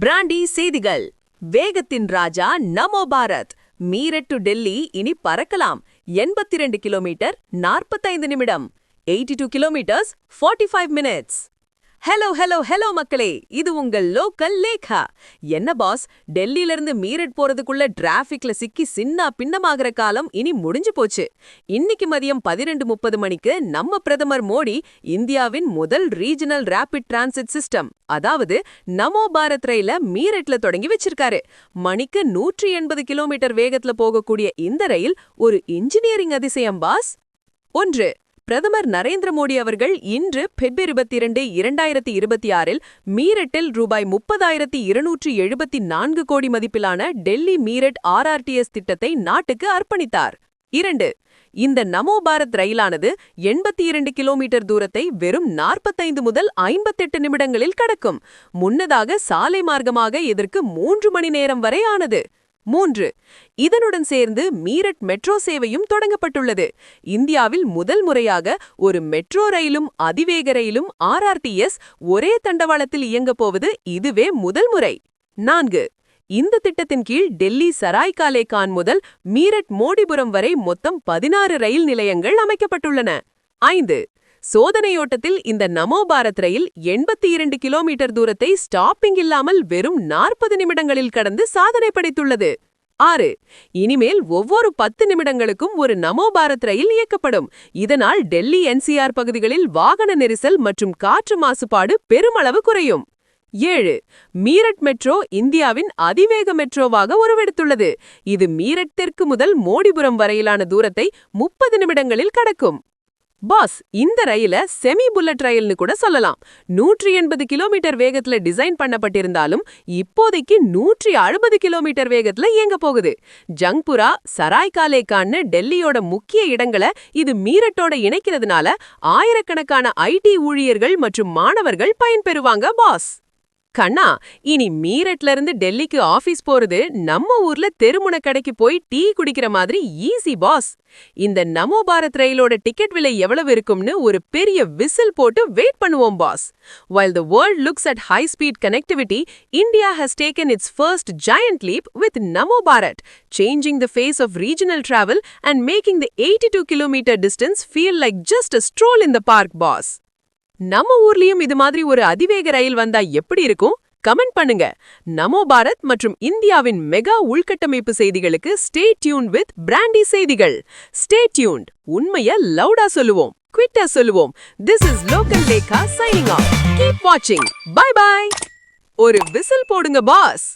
Brandy செய்திகள். வேகத்தின் ராஜா நமோ Bharat. Meerut to Delhi இனி பறக்கலாம். 82 கிலோமீட்டர் 45 நிமிடம். 82 kilometres 45 minutes. Hello hello hello மக்களே, இது உங்கள் லோக்கல் லேகா. என்ன பாஸ், டெல்லியிலிருந்து மீரட் போறதுக்குள்ள டிராஃபிக்ல சிக்கி சின்ன பின்னமாகிற காலம் இனி முடிஞ்சு போச்சு. இன்னைக்கு மதியம் 12:30 மணிக்கு நம்ம பிரதமர் மோடி இந்தியாவின் முதல் ரீஜனல் ரேபிட் டிரான்சிட் சிஸ்டம், அதாவது நமோ பாரத் ரயில மீரட்ல தொடங்கி வச்சிருக்காரு. மணிக்கு 180 கிலோமீட்டர் வேகத்துல போகக்கூடிய இந்த ரயில் ஒரு இன்ஜினியரிங் அதிசயம் பாஸ். 1. பிரதமர் நரேந்திர மோடி அவர்கள் இன்று பிப்ரவரி 22, 2026 மீரட்டில் ரூபாய் 30,274 கோடி மதிப்பிலான டெல்லி மீரட் RRTS திட்டத்தை நாட்டுக்கு அர்ப்பணித்தார். 2. இந்த நமோ பாரத் ரயிலானது 82 கிலோமீட்டர் தூரத்தை வெறும் 45 முதல் 58 நிமிடங்களில் கடக்கும். முன்னதாக சாலை மார்க்கமாக இதற்கு 3 மணி நேரம் வரை ஆனது. 3. இதனுடன் சேர்ந்து மீரட் மெட்ரோ சேவையும் தொடங்கப்பட்டுள்ளது. இந்தியாவில் முதல் முறையாக ஒரு மெட்ரோ ரயிலும் அதிவேக ரயிலும் RRTS ஒரே தண்டவாளத்தில் இயங்கப் போவது இதுவே முதல் முறை. 4. இந்த திட்டத்தின் கீழ் டெல்லி சராய்காலே கான் முதல் மீரட் மோடிபுரம் வரை மொத்தம் 16 ரயில் நிலையங்கள் அமைக்கப்பட்டுள்ளன. 5. சோதனையோட்டத்தில் இந்த நமோ பாரத் ரயில் 82 கிலோமீட்டர் தூரத்தை ஸ்டாப்பிங் இல்லாமல் வெறும் 40 நிமிடங்களில் கடந்து சாதனை படைத்துள்ளது. 6. இனிமேல் ஒவ்வொரு 10 நிமிடங்களுக்கும் ஒரு நமோ பாரத் ரயில் இயக்கப்படும். இதனால் டெல்லி NCR பகுதிகளில் வாகன நெரிசல் மற்றும் காற்று மாசுபாடு பெருமளவு குறையும். 7. மீரட் மெட்ரோ இந்தியாவின் அதிவேக மெட்ரோவாக உருவெடுத்துள்ளது. இது மீரட் தெற்கு முதல் மோடிபுரம் வரையிலான தூரத்தை 30 நிமிடங்களில் கடக்கும். பாஸ், இந்த ரயில செமி புல்லட் ரயில்னு கூட சொல்லலாம். 180 கிலோமீட்டர் வேகத்துல டிசைன் பண்ணப்பட்டிருந்தாலும் இப்போதைக்கு 160 கிலோமீட்டர் வேகத்துல இயங்க போகுது. ஜங்புரா, சராய்காலே கான்னு டெல்லியோட முக்கிய இடங்களை இது மீரட்டோட இணைக்கிறதுனால ஆயிரக்கணக்கான IT ஊழியர்கள் மற்றும் மாணவர்கள் பயன்பெறுவாங்க பாஸ். கண்ணா, இனி மீரட்ல இருந்து டெல்லிக்கு ஆபீஸ் போறது நம்ம ஊர்ல தெருமுன கடைக்கு போய் டீ குடிக்கிற மாதிரி ஈஸி பாஸ். இந்த நமோ பாரத் ரயிலோட டிக்கெட் விலை எவ்வளவு இருக்கும்னு ஒரு பெரிய விசில் போட்டு வெயிட் பண்ணுவோம் pass. While the world looks at high-speed connectivity, India has taken its first giant leap with Namo Bharat, changing the face of regional travel and making the 82-kilometer distance feel like just a stroll in the park boss. நம்ம ஊர்லயும் இது மாதிரி ஒரு அதிவேக ரயில் வந்தா எப்படி இருக்கும்? Comment பண்ணுங்க. நமோ பாரத் மற்றும் இந்தியாவின் மெகா உள்கட்டமைப்பு செய்திகளுக்கு ஸ்டே டியூன்ட் வித் பிராண்டி செய்திகள். Stay tuned. உண்மைய லவுடா சொல்லுவோம், குவிட்டா சொல்லுவோம். This is local Lekha signing off. Keep வாட்சிங். Bye bye. ஒரு விசில் போடுங்க பாஸ்.